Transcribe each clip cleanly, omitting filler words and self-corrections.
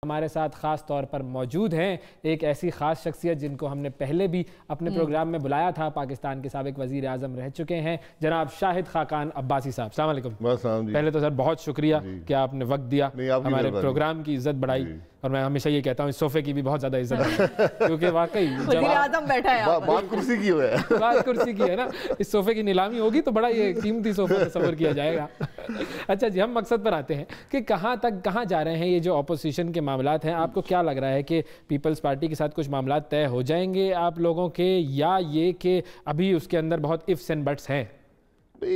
ہمارے ساتھ خاص طور پر موجود ہیں ایک ایسی خاص شخصیت جن کو ہم نے پہلے بھی اپنے پروگرام میں بلایا تھا، پاکستان کے سابق وزیر اعظم رہ چکے ہیں جناب شاہد خاقان عباسی صاحب۔ السلام علیکم۔ پہلے تو سر بہت شکریہ کہ آپ نے وقت دیا، ہمارے پروگرام کی عزت بڑھائی، اور میں ہمیشہ یہ کہتا ہوں اس صوفے کی بھی بہت زیادہ عزت ہے کیونکہ واقعی وزیر اعظم بیٹھا ہے، بات کرسی کی ہے، بات کرسی کی ہے نا، اس صوفے کی نیلامی ہوگی تو بڑا یہ قیمتی صوفہ تصور کیا جائے گا۔ اچھا جی، ہم مقصد پر آتے ہیں کہ کہاں جا رہے ہیں یہ جو اپوزیشن کے معاملات ہیں؟ آپ کو کیا لگ رہا ہے کہ پیپلز پارٹی کے ساتھ کچھ معاملات طے ہو جائیں گے آپ لوگوں کے، یا یہ کہ ابھی اس کے اندر بہت ifs and buts ہیں؟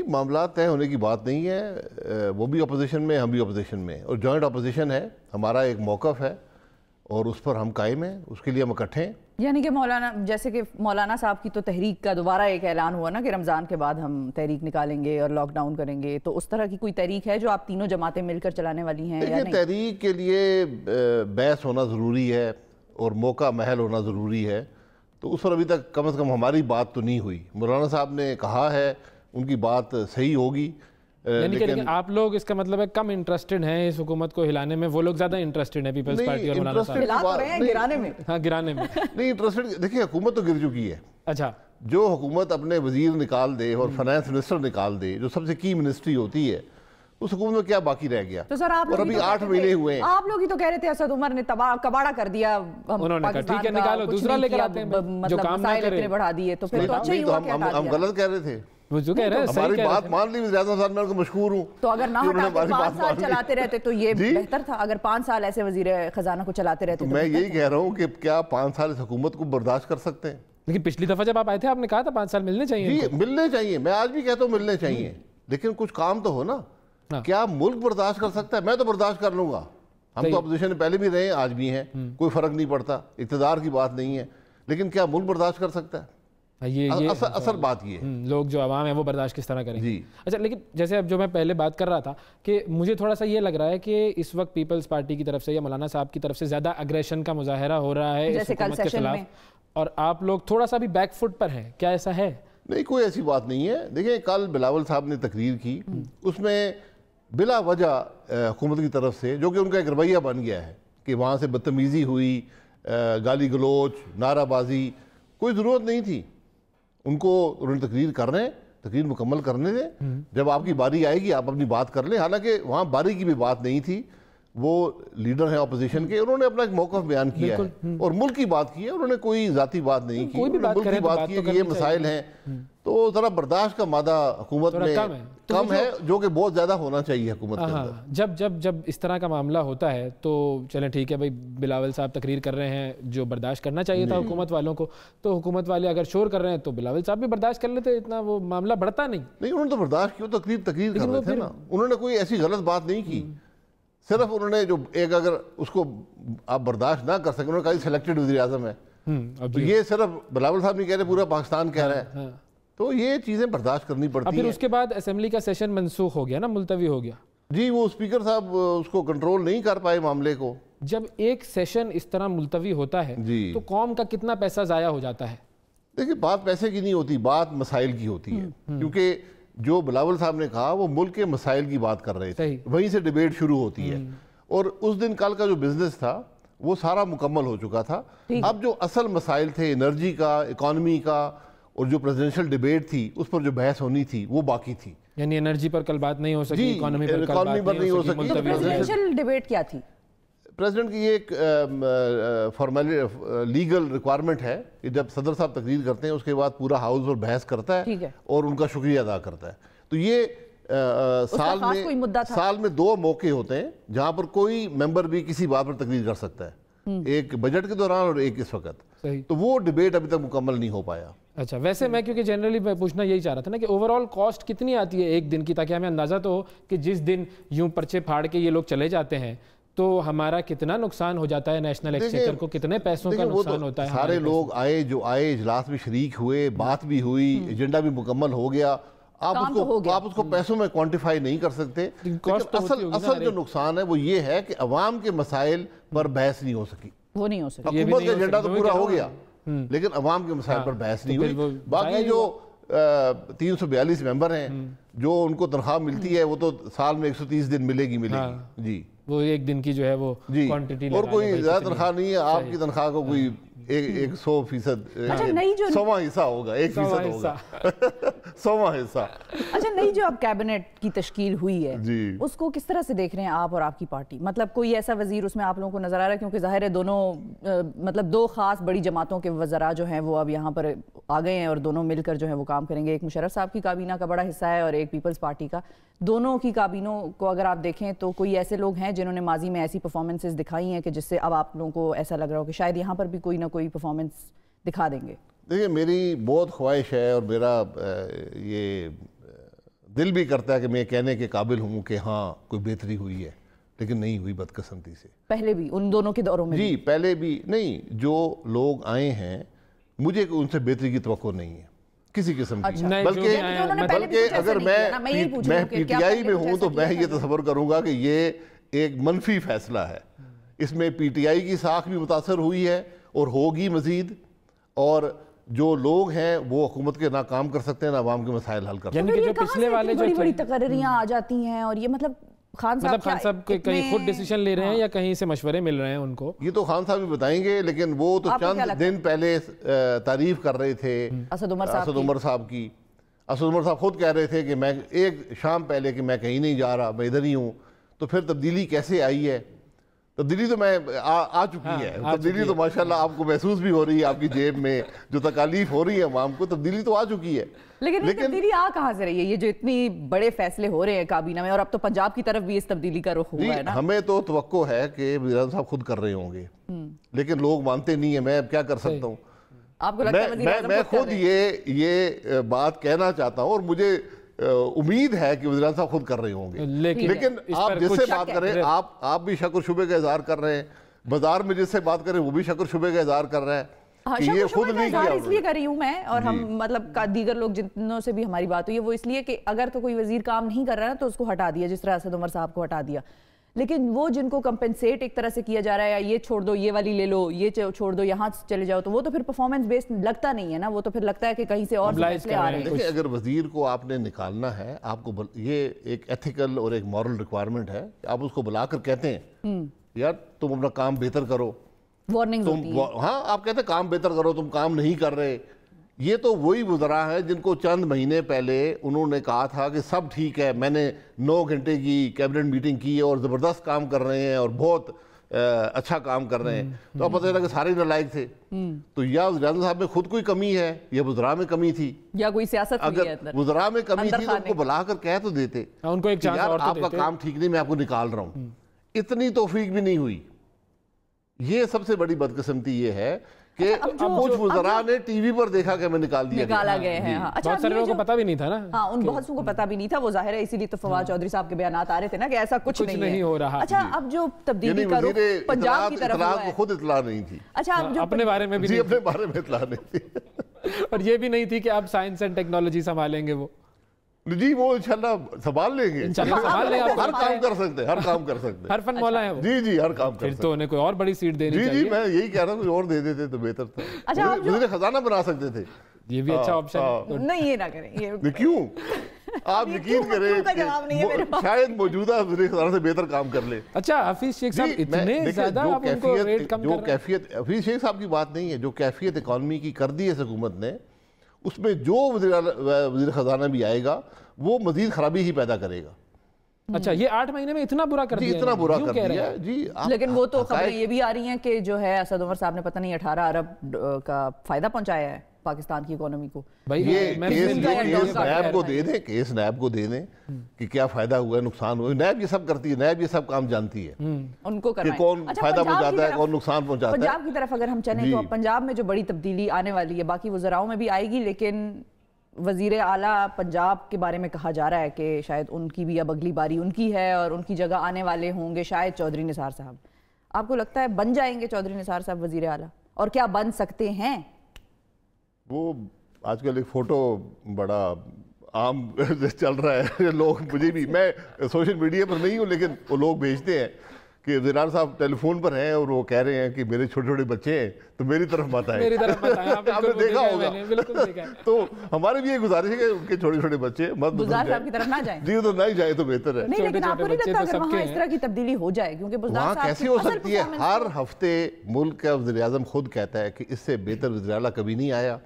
معاملات طے ہونے کی بات نہیں ہے، وہ بھی اپوزیشن میں، ہم بھی اپوزیشن میں، اور جوائنٹ اپوزیشن ہے، ہمارا ایک موقف ہے اور اس پر ہم قائم ہیں، اس کے لیے ہم اکٹھے ہیں۔ یعنی کہ مولانا، جیسے کہ مولانا صاحب کی تو تحریک کا دوبارہ ایک اعلان ہوا نا کہ رمضان کے بعد ہم تحریک نکالیں گے اور لاک ڈاؤن کریں گے، تو اس طرح کی کوئی تحریک ہے جو آپ تینوں جماعتیں مل کر چلانے والی ہیں یا نہیں؟ تحریک کے لیے بحث ہونا ضروری ہے اور موقع محل ہونا ضروری ہے، تو اس پر ابھی تک کم از کم ہماری بات تو نہیں ہوئی۔ مولانا صاحب نے کہا ہے، ان کی بات صحیح ہوگی، یعنی کہ آپ لوگ اس کا مطلب ہے کم انٹرسٹڈ ہیں اس حکومت کو ہلانے میں، وہ لوگ زیادہ انٹرسٹڈ ہیں پیپلز پارٹی اور مولانا صاحب؟ ہلا تو رہے ہیں، گرانے میں۔ ہاں، گرانے میں نہیں انٹرسٹڈ، دیکھیں حکومت تو گر چکی ہے۔ اچھا، جو حکومت اپنے وزیر نکال دے اور فائنانس منسٹر نکال دے، جو سب سے کی منسٹری ہوتی ہے، اس حکومت میں کیا باقی رہ گیا؟ تو سر آپ اور ابھی 8 مہینے ہوئے ہیں، آپ لوگ ہی تو کہہ رہے تھے اسد عمر نے کباڑا کر دیا، انہوں نے کہا ٹھیک ہے نکالو، دوسرا لے کر آتے ہیں جو کام نہ کرے، بڑھا دیے، تو پھر تو اچھا ہی ہوا کہ ہٹا دیا۔ ہم غلط کہہ رہے تھے، وہ جو کہہ رہے ہیں ہماری بات مان لی وزیر اعظم صاحب، میں ان کو مشکور ہوں۔ تو اگر نہ ہٹا کے 5 سال چلاتے رہتے تو یہ بہتر تھا، اگر 5 سال ایسے وزیر خزانہ کو چلاتے رہتے تو میں یہی کہہ رہا ہوں کہ کیا 5 سال اس حکومت کو برداشت کر سکتے ہیں؟ لیکن پچھلی دفعہ جب آپ آئے تھے آپ نے کہا تھا 5 سال ملنے چاہیے۔ جی ملنے چاہیے، میں آج بھی کہتا ہوں ملنے چاہیے، لیکن کچھ کام تو ہو نا۔ کیا ملک برداشت کر سکتا ہے؟ میں تو برداشت کر لوں گا، ہم تو اپوزیشن میں پہلے بھی رہے ہیں، آج بھی ہیں، کوئی فرق نہیں پڑتا، اقتدار کی بات نہیں ہے، لیکن کیا ملک برداشت کر سکتا ہے؟ اصل بات یہ ہے لوگ جو عوام ہیں وہ برداشت کس طرح کریں گے۔ اچھا، لیکن جیسے اب جو میں پہلے بات کر رہا تھا کہ مجھے تھوڑا سا یہ لگ رہا ہے کہ اس وقت پیپلز پارٹی کی طرف سے یا مولانا صاحب کی طرف سے زیادہ اگریشن کا مظاہرہ ہو رہا ہے اس حکومت کے خلاف، اور آپ لوگ تھوڑا سا بھی بیک فٹ پر ہیں، کیا ایسا ہے؟ نہیں، کوئی ایسی بات نہیں ہے۔ دیکھیں کل بلاول صاحب نے تقریر کی، اس میں بلا وجہ حکومت کی طرف سے، جو کہ ان کا ایک رویہ بن گیا ہے کہ وہاں سے بدتمیزی ہوئی، گالی گلوچ، نعرہ بازی، کوئی ضرورت نہیں تھی۔ ان کو انہوں نے تقریر کر رہے ہیں، تقریر مکمل کرنے دیں، جب آپ کی باری آئے گی آپ اپنی بات کر لیں۔ حالانکہ وہاں باری کی بھی بات نہیں تھی، وہ لیڈر ہیں اپوزیشن کے، انہوں نے اپنا ایک موقف بیان کیا ہے اور ملک کی بات کی ہے، انہوں نے کوئی ذاتی بات نہیں کی، انہوں نے ملک کی بات کی ہے کہ یہ مسائل ہیں، تو ذرا برداشت کا مادہ حکومت میں کم ہے، جو کہ بہت زیادہ ہونا چاہیے حکومت کے اندر۔ جب اس طرح کا معاملہ ہوتا ہے تو چلیں ٹھیک ہے بھائی، بلاول صاحب تقریر کر رہے ہیں جو برداشت کرنا چاہیے تھا حکومت والوں کو، تو حکومت والے اگر شور کر رہے ہیں تو بلاول صاحب بھی برداشت کر لیتے، اتنا وہ معاملہ بڑھتا نہیں۔ انہوں نے تو برداشت کیا، تقریر کر رہے تھے نا، انہوں نے کوئی ایسی غلط بات نہیں کی، صرف انہوں نے جو ایک اگر اس کو آپ برداشت نہ کر سکیں، انہوں نے کہا سلیکٹڈ وزیر اعظم ہے، تو یہ صرف بلاول صاحب نہیں کہہ رہے، پورا پاکستان کہہ رہا ہے، تو یہ چیزیں برداشت کرنی پڑتی ہیں۔ پھر اس کے بعد اسمبلی کا سیشن منسوخ ہو گیا نا، ملتوی ہو گیا۔ جی، وہ اسپیکر صاحب اس کو کنٹرول نہیں کر پائے معاملے کو۔ جب ایک سیشن اس طرح ملتوی ہوتا ہے تو قوم کا کتنا پیسہ ضائع ہو جاتا ہے؟ دیکھیں بات پیسے کی نہیں ہوتی، بات مسائل کی ہوتی ہے، کیونکہ جو بلاول صاحب نے کہا وہ ملک کے مسائل کی بات کر رہے تھے، وہیں سے ڈیبیٹ شروع ہوتی ہے، اور اس دن کل کا جو بزنس تھا وہ سارا مکمل ہو چکا تھا۔ اب جو اصل مسائل تھے، انرجی کا، اکانومی کا، اور جو پریزیڈنشل ڈیبیٹ تھی اس پر جو بحث ہونی تھی وہ باقی تھی۔ یعنی انرجی پر کل بات نہیں ہو سکی، اکانومی پر کل بات نہیں ہو سکی۔ پریزیڈنشل ڈیبیٹ کیا تھی؟ پریزیڈنٹ کی یہ ایک لیگل ریکوائرمنٹ ہے کہ جب صدر صاحب تقریر کرتے ہیں اس کے بعد پورا ہاؤس اور بحث کرتا ہے اور ان کا شکریہ ادا کرتا ہے، تو یہ سال میں 2 موقع ہوتے ہیں جہاں پر کوئی ممبر بھی کسی بات پر تقریر کر سکتا ہے، ایک بجٹ کے دوران اور ایک اس وقت، تو وہ ڈیبیٹ ابھی تک مکمل نہیں ہو پایا۔ اچھا، ویسے میں کیونکہ جنرلی پوچھنا یہی چاہ رہا تھا نا کہ اوورآل کاسٹ کتنی آتی ہے ایک دن کی، تاکہ ہمیں اندازہ تو ہو کہ جس دن یوں پرچے پھاڑ کے یہ لوگ چلے جاتے ہیں تو ہمارا کتنا نقصان ہو جاتا ہے، نیشنل ایکسچیکر کو کتنے پیسوں کا نقصان ہوتا ہے۔ سارے لوگ آئے، جو آئے اجلاس میں شریک ہوئے، بات بھی ہوئی، ایجنڈا بھی مکمل ہو گیا، آپ اس کو پیسوں میں کوانٹیفائی نہیں کر سکتے، لیکن اصل جو نقصان ہے وہ یہ ہے کہ عوام کے مسائل پر بحث نہیں ہو سکی، وہ نہیں ہو سکی، حکومت کا ایجنڈا تو پورا ہو گیا لیکن عوام کے مسائل پر بحث نہیں ہوئی۔ باقی جو 342 ممبر ہیں جو ان کو تنخواہ ملتی ہے وہ تو سال میں 130 دن ملے گی جی، وہ ایک دن کی جو ہے وہ کوانٹٹی، اور کوئی زیادہ تنخواہ نہیں ہے، آپ کی تنخواہ کو کوئی 100% 100واں حصہ ہوگا، 1% ہوگا 100واں حصہ۔ اچھا، نئی جو اب کیبنٹ کی تشکیل ہوئی ہے اس کو کس طرح سے دیکھ رہے ہیں آپ اور آپ کی پارٹی؟ مطلب کوئی ایسا وزیر اس میں آپ لوگوں کو نظر آ رہا ہے؟ کیونکہ ظاہر ہے دونوں مطلب دو خاص بڑی جماعتوں کے وزراء جو ہیں وہ اب یہاں پر آ گئے ہیں اور دونوں مل کر جو ہے وہ کام کریں گے۔ ایک مشرف صاحب کی کابینہ کا بڑا حصہ ہے اور ایک پیپلز پارٹی کا۔ دونوں کی کابینوں کو اگر آپ دیکھیں تو کوئی ایسے لوگ ہیں جنہوں نے ماضی میں ایسی پرفارمنسز دکھائی ہیں کہ جس سے اب آپ لوگوں کو ایسا لگ رہا ہو کہ شاید یہاں پر بھی کوئی نہ کوئی پرفارمنس دکھا دیں گے؟ دیکھیں، میری بہت خواہش ہے اور میرا یہ دل بھی کرتا ہے کہ میں کہنے کے قابل ہوں کہ ہاں کوئی بہتری ہوئی ہے، لیکن نہیں ہوئی بدقسمتی سے۔ پہلے بھی ان دونوں کے دوروں میں جی پہلے بھی نہیں، جو لوگ آئے ہیں مجھے ان سے بہتری کی توقع نہیں ہے کسی قسم کی، بلکہ اگر میں پی ٹی آئی میں ہوں تو میں یہ تصور کروں گا کہ یہ ایک منفی فیصلہ ہے۔ اس میں پی ٹی آئی کی ساکھ بھی متاثر ہوئی ہے اور ہوگی مزید، اور جو لوگ ہیں وہ حکومت کے نہ کام کر سکتے ہیں نہ عوام کے مسائل حل کر سکتے ہیں۔ یعنی کہ جو پچھلے والے جو بڑی تقرریاں آ جاتی ہیں، اور یہ مطلب خان صاحب کہیں خود ڈیسیشن لے رہے ہیں یا کہیں سے مشورے مل رہے ہیں ان کو؟ یہ تو خان صاحب بھی بتائیں گے، لیکن وہ تو چند دن پہلے تعریف کر رہے تھے اسد عمر صاحب کی۔ اسد عمر صاحب خود کہہ رہے تھے کہ میں ایک شام پہلے کہ میں کہیں نہیں جا رہا، میں ادھر ہی ہوں۔ تو پھر تبدیلی کیسے آئی ہے؟ تبدیلی تو میں آ چکی ہے، تبدیلی تو ماشاءاللہ آپ کو محسوس بھی ہو رہی ہے، آپ کی جیب میں جو تکالیف ہو رہی ہے عوام کو، تبدیلی تو آ چکی ہے۔ لیکن تبدیلی آ کہاں سے رہی ہے؟ یہ جو اتنی بڑے فیصلے ہو رہے ہیں کابینہ میں، اور اب تو پنجاب کی طرف بھی اس تبدیلی کا رخ ہوا ہے نا۔ ہمیں تو توقع ہے کہ وزیر اعظم صاحب خود کر رہے ہوں گے، لیکن لوگ مانتے نہیں ہیں۔ میں اب کیا کر سکتا ہوں؟ آپ کو لگتا ہے وزیر اعظم میں خود یہ بات کہنا چاہتا ہوں، اور مجھے امید ہے کہ وزیر اعظم صاحب خود کر رہے ہوں گے، لیکن آپ جس سے بات کریں آپ بھی شک و شبے کا اظہار کر رہے ہیں، بازار میں جس سے بات کریں وہ بھی شک و شبے کا اظہار کر رہا ہے کہ یہ خود نہیں کیا۔ اس لیے کر رہی ہوں میں، اور ہم مطلب دیگر لوگ جنوں سے بھی ہماری بات ہوئی ہے وہ اس لیے کہ اگر تو کوئی وزیر کام نہیں کر رہا ہے تو اس کو ہٹا دیا، جس طرح اسد عمر صاحب کو ہٹا دیا۔ لیکن وہ جن کو کمپنسیٹ ایک طرح سے کیا جا رہا ہے، یا یہ چھوڑ دو، یہ والی لے لو، یہ چھوڑ دو، یہاں چلے جاؤ، تو وہ تو پھر پرفارمنس بیسڈ لگتا نہیں ہے نا، وہ تو پھر لگتا ہے کہ کہیں سے اور فیصلے آ رہے ہیں۔ دیکھیں، اگر وزیر کو آپ نے نکالنا ہے، آپ کو یہ ایک ایتھیکل اور ایک مورل ریکوائرمنٹ ہے، آپ اس کو بلا کر کہتے ہیں یار تم اپنا کام بہتر کرو، وارننگ ہوتی ہے۔ ہاں، آپ کہتے ہیں کام بہتر کرو، تم کام نہیں کر رہے۔ یہ تو وہی وزراء ہیں جن کو چند مہینے پہلے انہوں نے کہا تھا کہ سب ٹھیک ہے، میں نے 9 گھنٹے کی کیبنٹ میٹنگ کی اور زبردست کام کر رہے ہیں اور بہت اچھا کام کر رہے ہیں۔ تو اب پتہ چلا کہ سارے نالائق تھے۔ تو یا وزیر اعظم صاحب میں خود کوئی کمی ہے یا وزراء میں کمی تھی، یا کوئی سیاست ہوئی ہے اگر وزراء میں کمی تھی تو ان کو بلا کر کہہ تو دیتے ان کو ایک چانس اور آپ کا کام ٹھیک نہیں، میں آپ کو نکال رہا ہوں۔ اتنی توفیق بھی نہیں ہوئی۔ یہ سب سے بڑی بدقسمتی یہ ہے کہ کچھ وزراء نے ٹی وی پر دیکھا کہ میں نکالا گئے ہیں۔ بہت سارے لوگوں کو پتہ بھی نہیں تھا نا۔ ہاں، ان بہت سو کو پتہ بھی نہیں تھا، وہ ظاہر ہے اسی لیے تو فواد چودھری صاحب کے بیانات آ رہے تھے نا کہ ایسا کچھ نہیں ہو رہا۔ اچھا، اب جو تبدیلی کا رخ پنجاب کی طرف ہوا ہے، خود اطلاع نہیں تھی۔ اچھا، اب جو اپنے بارے میں اطلاع نہیں تھی، اور یہ بھی نہیں تھی کہ اب سائنس اینڈ ٹیکنالوجی سنبھالیں گے وہ۔ جی وہ انشاءاللہ سنبھال لیں گے، ہر کام کر سکتے، ہر کام کر سکتے، ہر فن مولا ہے وہ۔ جی جی، ہر کام کر سکتے۔ پھر تو انہیں کوئی اور بڑی سیٹ دینی چاہیے۔ جی میں یہی کہہ رہا ہوں، کوئی اور دے دیتے تو بہتر تھا، وزیر خزانہ بنا سکتے تھے۔ یہ بھی اچھا آپشن ہے۔ نہیں، یہ نہ کریں۔ کیوں؟ آپ یقین کریں شاید موجودہ وزیر خزانہ سے بہتر کام کر لے۔ اچھا، حفیظ شیخ صاحب اتنے زیادہ آپ ان کو ریٹ کم کر رہے ہیں۔ جو کیفیت، حفیظ شیخ صاحب کی بات نہیں ہے، جو کیفیت اکانومی کی کر دی ہے اس حکومت نے، اس میں جو وزیر خزانہ بھی آئے گا وہ مزید خرابی ہی پیدا کرے گا۔ اچھا، یہ 8 مہینے میں اتنا برا کر دیا ہے؟ اتنا برا کر دیا ہے جی۔ لیکن وہ تو خبریں یہ بھی آ رہی ہیں کہ جو ہے اسد عمر صاحب نے پتہ نہیں 18 ارب کا فائدہ پہنچایا ہے کاکستان کی اکانومی کو۔ یہ کیس نیب کو دے دیں، کیس نیب کو دے دیں کہ کیا فائدہ ہوا ہے، نقصان ہوا ہے۔ نیب یہ سب کرتی ہے، نیب یہ سب کام جانتی ہے ان کو کہ کون فائدہ پہنچاتا ہے، کون نقصان پہنچاتا ہے۔ پنجاب کی طرف اگر ہم چلیں تو پنجاب میں جو بڑی تبدیلی آنے والی ہے، باقی وزراؤں میں بھی آئے گی، لیکن وزیر اعلیٰ پنجاب کے بارے میں کہا جا رہا ہے کہ شاید ان کی بھی اب اگلی باری ان کی ہے، اور ان کی جگہ آنے والے ہوں گے شاید چودھری نثار صاحب۔ آپ کو لگتا ہے بن جائیں گے چودھری نثار صاحب وزیر اعلیٰ، اور کیا بن سکتے ہیں؟ وہ آج کل ایک فوٹو بڑا عام چل رہا ہے، لوگ، مجھے بھی، میں سوشل میڈیا پر نہیں ہوں لیکن وہ لوگ بھیجتے ہیں کہ وزیر صاحب ٹیلی فون پر ہیں اور وہ کہہ رہے ہیں کہ میرے چھوٹے چھوٹے بچے ہیں تو میری طرف مت آئے. آپ نے دیکھا ہوگا. تو ہماری بھی یہ گزارش ہے کہ ان کے چھوٹے چھوٹے بچے مت صاحب کی طرف نہ جائیں. جی تو نہیں جائے تو بہتر ہے. نہیں لیکن آپ کو نہیں لگتا اگر وہاں اس طرح کی تبدیلی ہو جائے, کیونکہ وہاں کیسے ہو سکتی ہے؟ ہر ہفتے ملک کا وزیر اعظم خود کہتا ہے کہ اس سے بہتر وزیر اعلیٰ کبھی نہیں آیا.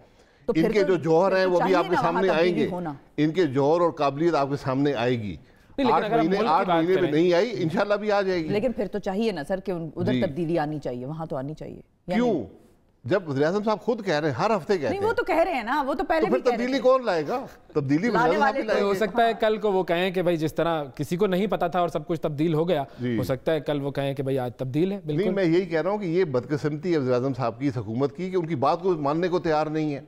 ان کے جو جوہر ہیں وہ بھی آپ کے سامنے آئیں گے, ان کے جوہر اور قابلیت آپ کے سامنے آئے گی. 8 مہینے میں نہیں آئی, انشاءاللہ بھی آ جائے گی. لیکن پھر تو چاہیے نا سر کہ ادھر تبدیلی آنی چاہیے, وہاں تو آنی چاہیے. کیوں؟ جب وزیر اعظم صاحب خود کہہ رہے ہیں, ہر ہفتے کہتے ہیں. وہ تو کہہ رہے ہیں نا, وہ تو پہلے بھی کہہ رہے ہیں. تبدیلی کون لائے گا؟ تبدیلی ہو سکتا ہے کل کو وہ کہیں کہ بھائی جس طرح کسی کو نہیں پتا تھا اور سب کچھ تبدیل ہو گیا, ہو سکتا ہے کل وہ کہیں کہ بھائی آج تبدیل ہے. نہیں, میں یہی کہہ رہا ہوں کہ یہ بدقسمتی ہے وزیر اعظم صاحب کی, اس حکومت کی, کہ ان کی بات کو ماننے کو تیار نہیں ہے.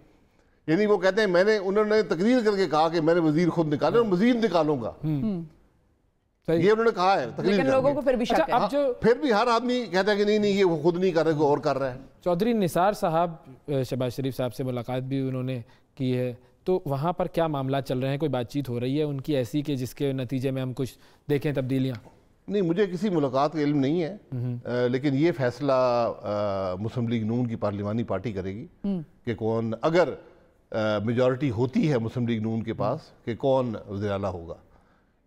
یعنی وہ کہتے ہیں انہوں نے تقریر کر کے کہا کہ میں نے وزیر خود نکالے اور مزید نکالوں گا, یہ انہوں نے کہا ہے تقریر. لیکن لوگوں کو پھر بھی شک ہے, پھر بھی ہر آدمی کہتا ہے کہ نہیں یہ وہ خود نہیں کر رہے, کوئی اور کر رہا ہے. چودھری نثار صاحب, شہباز شریف صاحب سے ملاقات بھی انہوں نے کی ہے, تو وہاں پر کیا معاملات چل رہے ہیں؟ کوئی بات چیت ہو رہی ہے ان کی ایسی کہ جس کے نتیجے میں ہم کچھ دیکھیں تبدیلیاں؟ نہیں, مجھے کسی ملاقات کا علم نہیں ہے, لیکن یہ فیصلہ مسلم لیگ نون کی پارلیمانی پارٹی کرے گی کہ کون, اگر میجورٹی ہوتی ہے مسلم لیگ نون کے پاس, کہ کون وزیر اعلیٰ ہوگا.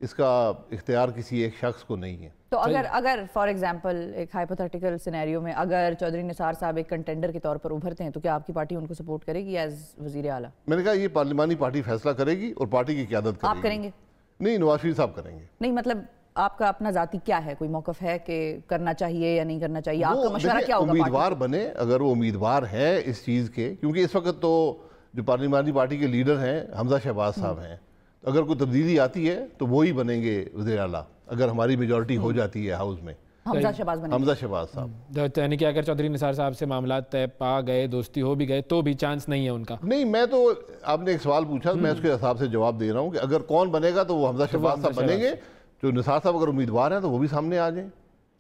اس کا اختیار کسی ایک شخص کو نہیں ہے. تو اگر فار ایگزامپل ایک ہائپوتھیٹیکل سینیریو میں اگر چودھری نثار صاحب ایک کنٹینڈر کے طور پر ابھرتے ہیں تو کیا آپ کی پارٹی ان کو سپورٹ کرے گی ایز وزیر اعلیٰ؟ میں نے کہا یہ پارلیمانی پارٹی فیصلہ کرے گی اور پارٹی کی قیادت کرے گی. آپ کریں گے؟ نہیں, نواز شریف صاحب کریں گے. نہیں مطلب آپ کا اپنا ذاتی کیا ہے, کوئی موقف ہے کہ کرنا چاہیے یا نہیں کرنا چاہیے؟ آپ کا مشورہ کیا ہوگا؟ امیدوار بنے, اگر وہ امیدوار ہے اس چیز کے, کیونکہ اس وقت تو جو پارلیمانی پارٹی کے لیڈر ہیں حمزہ شہباز صاحب ہیں, اگر کوئی تبدیلی آتی ہے تو وہی بنیں گے وزیر اعلیٰ, اگر ہماری میجورٹی ہو جاتی ہے ہاؤس میں. حمزہ شہباز صاحب. یعنی کہ اگر چودھری نثار صاحب سے معاملات طے پا گئے, دوستی ہو بھی گئے, تو بھی چانس نہیں ہے ان کا؟ نہیں, میں تو, آپ نے ایک سوال پوچھا, میں اس کے حساب سے جواب دے رہا ہوں کہ اگر کون بنے گا تو وہ حمزہ شہباز صاحب بنیں گے. جو نثار صاحب اگر امیدوار ہیں تو وہ بھی سامنے آ جائیں.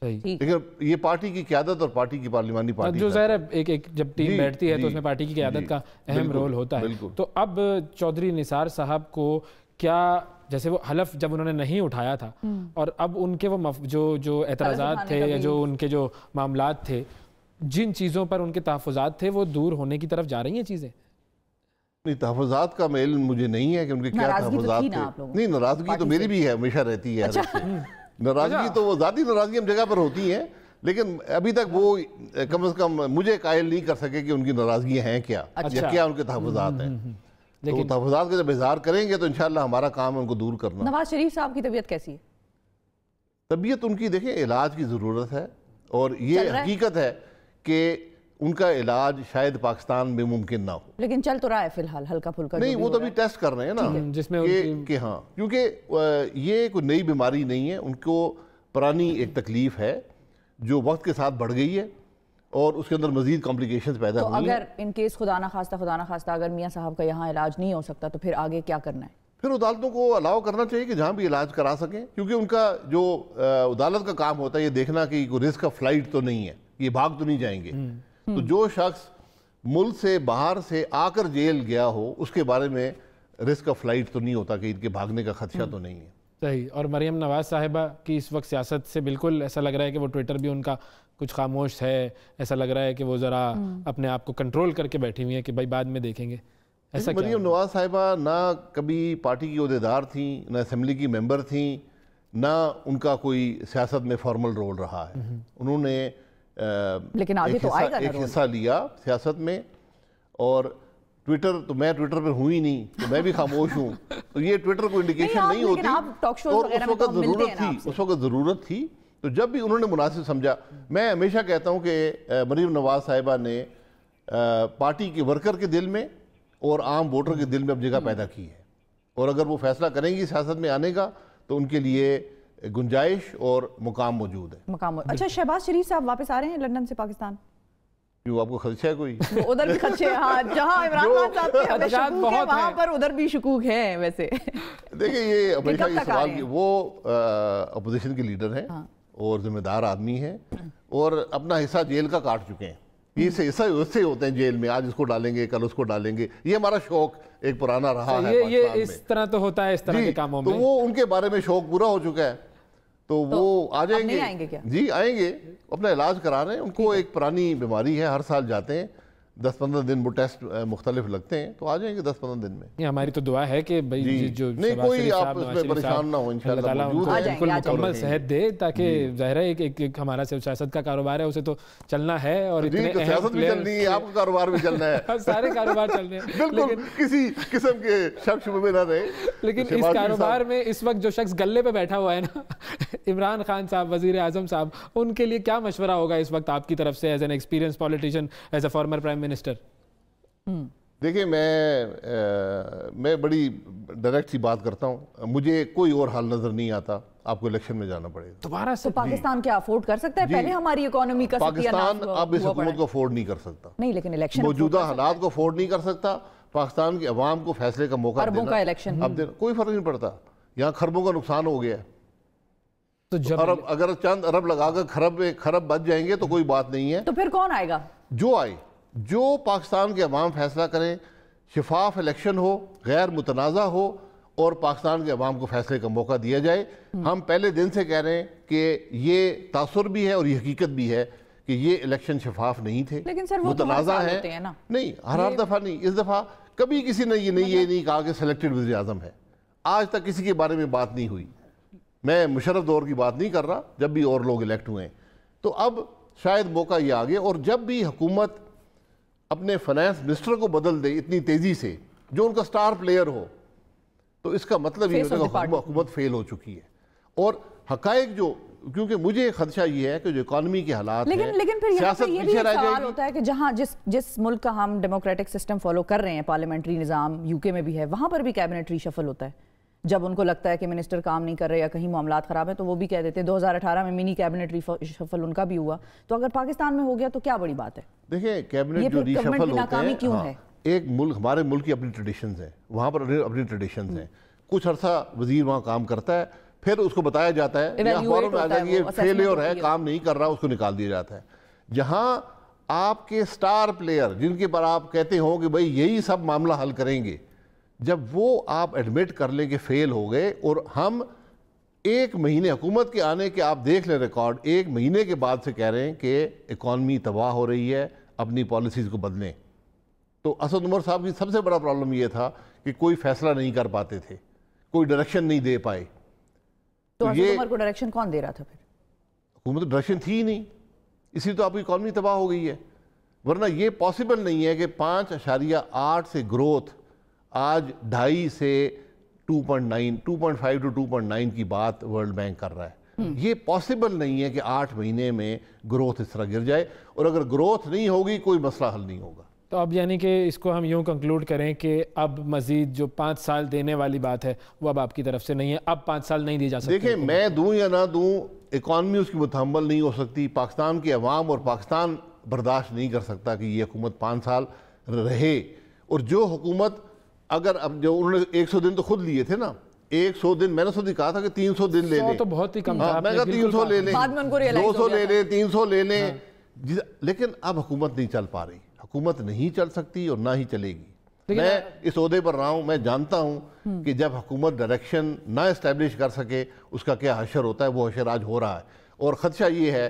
لیکن یہ پارٹی کی قیادت اور پارٹی کی پارلیمانی پارٹی جو ظاہر ہے ایک جب ٹیم بیٹھتی ہے تو اس میں پارٹی کی قیادت کا اہم رول ہوتا ہے. تو اب چودھری نثار صاحب کو کیا, جیسے وہ حلف جب انہوں نے نہیں اٹھایا تھا اور اب ان کے وہ جو اعتراضات تھے یا جو ان کے جو معاملات تھے, جن چیزوں پر ان کے تحفظات تھے وہ دور ہونے کی طرف جا رہی ہیں چیزیں؟ نہیں, تحفظات کا علم مجھے نہیں ہے کہ ان کے کیا تحفظات تھے. نہیں, ناراضگی تو میری بھی ہے, ہمیشہ رہتی ہے. ناراضگی تو وہ ذاتی ناراضگی ہم جگہ پر ہوتی ہیں, لیکن ابھی تک وہ کم از کم مجھے قائل نہیں کر سکے کہ ان کی ناراضگیاں ہیں کیا, یا کیا ان کے تحفظات ہیں. تو تحفظات کا جب اظہار کریں گے تو انشاءاللہ ہمارا کام ہے ان کو دور کرنا. نواز شریف صاحب کی طبیعت کیسی ہے؟ طبیعت ان کی دیکھیں علاج کی ضرورت ہے, اور یہ حقیقت ہے کہ ان کا علاج شاید پاکستان میں ممکن نہ ہو. لیکن چل تو رہا ہے فی الحال ہلکا پھلکا. نہیں, وہ تو ابھی ٹیسٹ کر رہے ہیں نا, جس میں کہ ہاں, کیونکہ یہ کوئی نئی بیماری نہیں ہے, ان کو پرانی ایک تکلیف ہے جو وقت کے ساتھ بڑھ گئی ہے اور اس کے اندر مزید کمپلیکیشنز پیدا ہوئی ہیں. تو اگر ان کیس خدا نہ خواستہ اگر میاں صاحب کا یہاں علاج نہیں ہو سکتا تو پھر آگے کیا کرنا ہے؟ پھر عدالتوں کو الاؤ کرنا چاہیے کہ جہاں بھی علاج کرا سکیں, کیونکہ ان کا جو عدالت کا کام ہوتا ہے یہ دیکھنا کہ کوئی رسک آف فلائٹ تو نہیں ہے, یہ بھاگ تو نہیں جائیں گے. تو جو شخص ملک سے باہر سے آ کر جیل گیا ہو اس کے بارے میں رسک آف فلائٹ تو نہیں ہوتا کہ ان کے بھاگنے کا خدشہ تو نہیں ہے. صحیح. اور مریم نواز صاحبہ کی اس وقت سیاست سے بالکل ایسا لگ رہا ہے کہ وہ ٹویٹر بھی ان کا کچھ خاموش ہے, ایسا لگ رہا ہے کہ وہ ذرا اپنے آپ کو کنٹرول کر کے بیٹھی ہوئی ہیں کہ بھائی بعد میں دیکھیں گے. ایسا مریم نواز صاحبہ نہ کبھی پارٹی کی عہدیدار تھیں, نہ اسمبلی کی ممبر تھیں, نہ ان کا کوئی سیاست میں فارمل رول رہا ہے. انہوں نے لیکن آگے تو آئے گا ایک حصہ لیا سیاست میں, اور ٹویٹر تو میں ٹویٹر پہ ہوں ہی نہیں تو میں بھی خاموش ہوں, تو یہ ٹویٹر کو انڈیکیشن نہیں ہوتی. اور اس وقت ضرورت تھی تو جب بھی انہوں نے مناسب سمجھا. میں ہمیشہ کہتا ہوں کہ مریم نواز صاحبہ نے پارٹی کے ورکر کے دل میں اور عام ووٹر کے دل میں اب جگہ پیدا کی ہے, اور اگر وہ فیصلہ کریں گی سیاست میں آنے کا تو ان کے لیے گنجائش اور مقام موجود ہے. اچھا, شہباز شریف صاحب واپس آ رہے ہیں لندن سے پاکستان؟ کیوں, آپ کو خدشہ ہے کوئی؟ ادھر بھی خدشے ہیں, ہاں, جہاں عمران خان صاحب کے ہمیں شکوک ہے وہاں پر ادھر بھی شکوک ہیں. ویسے دیکھیں یہ ہمیشہ یہ سوال کی, وہ اپوزیشن کے لیڈر ہیں اور ذمہ دار آدمی ہیں اور اپنا حصہ جیل کا کاٹ چکے ہیں. یہ حصہ ویسے ہوتے ہیں جیل میں, آج اس کو ڈالیں گے کل اس کو ڈالیں گے, یہ ہمارا شوق ایک پرانا رہا ہے. یہ اس طرح تو ہوتا ہے اس طرح کے کاموں میں, تو وہ ان کے بارے میں شوق پورا ہو چکا ہے. تو وہ آ جائیں گے. آئیں گے کیا؟ جی آئیں گے, اپنا علاج کرا رہے ہیں. ان کو ایک پرانی بیماری ہے, ہر سال جاتے ہیں, 10-15 دن وہ ٹیسٹ مختلف لگتے ہیں, تو آ جائیں گے 10-15 دن میں. ہماری تو دعا ہے کہ جو نہیں کوئی آپ اس میں پریشان نہ ہو, انشاءاللہ موجود ہیں, بالکل مکمل صحت دے, تاکہ ظاہر ہے ایک ہمارا سیاست کا کاروبار ہے, اسے تو چلنا ہے. اور اتنے سیاست بھی چلنی ہے, آپ کا کاروبار بھی چلنا ہے, سارے کاروبار چلنے ہیں, بالکل کسی قسم کے شک شبے میں نہ رہے. لیکن اس کاروبار میں اس وقت جو شخص گلے پہ بیٹھا ہوا ہے نا, عمران خان صاحب, وزیر اعظم صاحب, ان کے لیے کیا مشورہ ہوگا اس وقت آپ کی طرف سے as an experience politician, as a former prime minister? دیکھیں میں بڑی ڈائریکٹ سی بات کرتا ہوں, مجھے کوئی اور حل نظر نہیں آتا, آپ کو الیکشن میں جانا پڑے گا دوبارہ سے. پاکستان کیا افورڈ کر سکتا ہے؟ پہلے ہماری اکانومی کا پاکستان اب اس حکومت کو افورڈ نہیں کر سکتا. نہیں, لیکن الیکشن موجودہ حالات کو افورڈ نہیں کر سکتا. پاکستان کی عوام کو فیصلے کا موقع دینا, اب دینا کوئی فرق نہیں پڑتا. یہاں خربوں کا نقصان ہو گیا, تو اگر چند ارب لگا کر خرب بچ جائیں گے تو کوئی بات نہیں ہے. تو پھر کون آئے گا؟ جو آئے, جو پاکستان کے عوام فیصلہ کریں, شفاف الیکشن ہو, غیر متنازع ہو, اور پاکستان کے عوام کو فیصلے کا موقع دیا جائے. ہم پہلے دن سے کہہ رہے ہیں کہ یہ تاثر بھی ہے اور یہ حقیقت بھی ہے کہ یہ الیکشن شفاف نہیں تھے, متنازع ہیں. نہیں, ہر دفعہ نہیں, اس دفعہ کبھی کسی نے یہ نہیں کہا کہ سلیکٹڈ وزیر اعظم ہے. آج تک کسی کے بارے میں بات نہیں ہوئی. میں مشرف دور کی بات نہیں کر رہا, جب بھی اور لوگ الیکٹ ہوئے ہیں. تو اب شاید موقع یہ آ گیا, اور جب بھی حکومت اپنے فائنانس منسٹر کو بدل دے اتنی تیزی سے, جو ان کا سٹار پلیئر ہو, تو اس کا مطلب یہ ہوتا ہے کہ حکومت فیل ہو چکی ہے. اور حقائق جو, کیونکہ مجھے خدشہ یہ ہے کہ جو اکانومی کے حالات ہیں, لیکن پھر یہاں پر یہ بھی سوال ہوتا ہے کہ جہاں جس ملک کا ہم ڈیموکریٹک سسٹم فالو کر رہے ہیں, پارلیمنٹری نظام یو کے میں بھی ہے, وہاں پر بھی کیبنٹ ریشفل ہوتا ہے. جب ان کو لگتا ہے کہ منسٹر کام نہیں کر رہے یا کہیں معاملات خراب ہیں, تو وہ بھی کہہ دیتے ہیں. 2018 میں منی کیبنٹ ریشفل ان کا بھی ہوا. تو اگر پاکستان میں ہو گیا تو کیا بڑی بات ہے؟ دیکھیں کیبنٹ جو ریشفل ہوتے ہیں, ایک ملک, ہمارے ملک کی اپنی ٹریڈیشنز ہیں, وہاں پر اپنی ٹریڈیشنز ہیں. کچھ عرصہ وزیر وہاں کام کرتا ہے, پھر اس کو بتایا جاتا ہے, یا اخباروں میں آ جائے کہ یہ فیلیور ہے, کام نہیں کر رہا, اس کو نکال دیا جاتا ہے. جہاں آپ کے سٹار پلیئر, جن کے پر آپ کہتے ہوں کہ بھئی یہی سب معاملہ حل کریں گے, جب وہ آپ ایڈمٹ کر لیں کہ فیل ہو گئے, اور ہم ایک مہینے حکومت کے آنے کے, آپ دیکھ لیں ریکارڈ, 1 مہینے کے بعد سے کہہ رہے ہیں کہ اکانومی تباہ ہو رہی ہے, اپنی پالیسیز کو بدلیں. تو اسد عمر صاحب کی سب سے بڑا پرابلم یہ تھا کہ کوئی فیصلہ نہیں کر پاتے تھے, کوئی ڈائریکشن نہیں دے پائے. تو اسد عمر کو ڈائریکشن کون دے رہا تھا پھر؟ حکومت ڈائریکشن تھی ہی نہیں, اسی تو آپ کی اکانومی تباہ ہو گئی ہے. ورنہ یہ پاسبل نہیں ہے کہ 5.8 سے گروتھ آج 2.5 سے 2.9, 2.5 to 2.9 کی بات ورلڈ بینک کر رہا ہے. یہ پاسبل نہیں ہے کہ 8 مہینے میں گروتھ اس طرح گر جائے, اور اگر گروتھ نہیں ہوگی کوئی مسئلہ حل نہیں ہوگا. تو اب یعنی کہ اس کو ہم یوں کنکلوڈ کریں کہ اب مزید جو 5 سال دینے والی بات ہے وہ اب آپ کی طرف سے نہیں ہے, اب 5 سال نہیں دی جا سکتے. دیکھیں میں دوں یا نہ دوں, اکانومی اس کی متحمل نہیں ہو سکتی. پاکستان کے عوام اور پاکستان برداشت نہیں کر سکتا کہ یہ حکومت 5 سال رہے. اور جو حکومت, اگر اب جو انہوں نے 100 دن تو خود لیے تھے نا, 100 دن, میں نے خود ہی کہا تھا کہ 300 دن لے لیں. تو بہت ہی کم تھا, میں کہا 300 لے لیں, 200 لے لیں, 300 لے لیں. لیکن اب حکومت نہیں چل پا رہی, حکومت نہیں چل سکتی اور نہ ہی چلے گی. میں اس عہدے پر رہا ہوں, میں جانتا ہوں کہ جب حکومت ڈائریکشن نہ اسٹیبلش کر سکے اس کا کیا حشر ہوتا ہے. وہ حشر آج ہو رہا ہے, اور خدشہ یہ ہے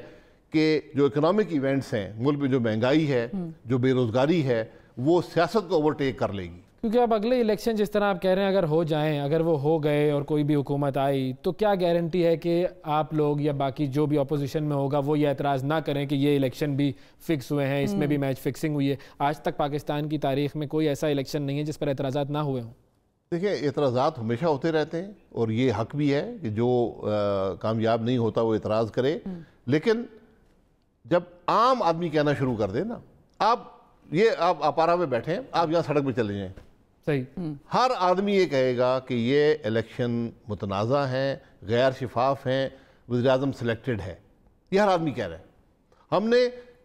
کہ جو اکنامک ایونٹس ہیں ملک میں, جو مہنگائی ہے, جو بے روزگاری ہے, وہ سیاست کو اوورٹیک کر لے گی. کیونکہ اب اگلے الیکشن جس طرح آپ کہہ رہے ہیں اگر ہو جائیں, اگر وہ ہو گئے اور کوئی بھی حکومت آئی, تو کیا گارنٹی ہے کہ آپ لوگ یا باقی جو بھی اپوزیشن میں ہوگا وہ یہ اعتراض نہ کریں کہ یہ الیکشن بھی فکس ہوئے ہیں, اس میں بھی میچ فکسنگ ہوئی ہے. آج تک پاکستان کی تاریخ میں کوئی ایسا الیکشن نہیں ہے جس پر اعتراضات نہ ہوئے ہوں. دیکھیں اعتراضات ہمیشہ ہوتے رہتے ہیں, اور یہ حق بھی ہے کہ جو کامیاب نہیں ہوتا وہ اعتراض کرے. لیکن جب عام آدمی کہنا شروع کر دے نا, آپ اپارا میں بیٹھے ہیں, آپ یہاں سڑک پہ چلے جائیں, ہر آدمی یہ کہے گا کہ یہ الیکشن متنازع ہیں, غیر شفاف ہیں, وزیر اعظم سلیکٹڈ ہے. یہ ہر آدمی کہہ رہے ہیں. ہم نے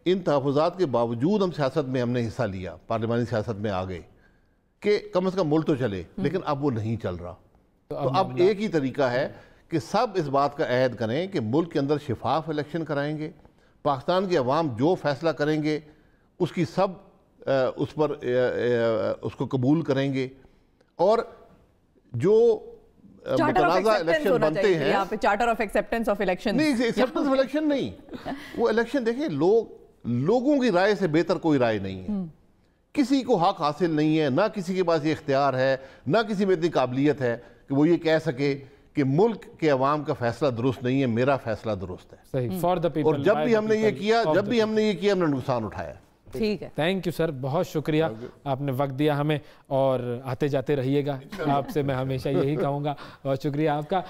ان تحفظات کے باوجود ہم سیاست میں ہم نے حصہ لیا, پارلیمانی سیاست میں آ گئے کہ کم از کم ملک تو چلے, لیکن اب وہ نہیں چل رہا. تو اب ایک ہی طریقہ ہے کہ سب اس بات کا عہد کریں کہ ملک کے اندر شفاف الیکشن کرائیں گے, پاکستان کے عوام جو فیصلہ کریں گے اس کی سب اس پر اس کو قبول کریں گے, اور جو متنازع الیکشن بنتے ہیں یہاں پہ charter of acceptance of election نہیں، ایکسیپٹنس آف الیکشن نہیں، وہ الیکشن دیکھیں لوگوں کی رائے سے بہتر کوئی رائے نہیں ہے، کسی کو حق حاصل نہیں ہے، نہ کسی کے پاس یہ اختیار ہے، نہ کسی میں اتنی قابلیت ہے کہ وہ یہ کہہ سکے کہ ملک کے عوام کا فیصلہ درست نہیں ہے، میرا فیصلہ درست ہے. صحیح، فار دا پیپل. اور جب بھی ہم نے یہ کیا ہم نے نقصان اٹھایا. ٹھیک ہے، تھینک یو سر، بہت شکریہ، آپ نے وقت دیا ہمیں، اور آتے جاتے رہیے گا، آپ سے میں ہمیشہ یہی کہوں گا. بہت شکریہ آپ کا.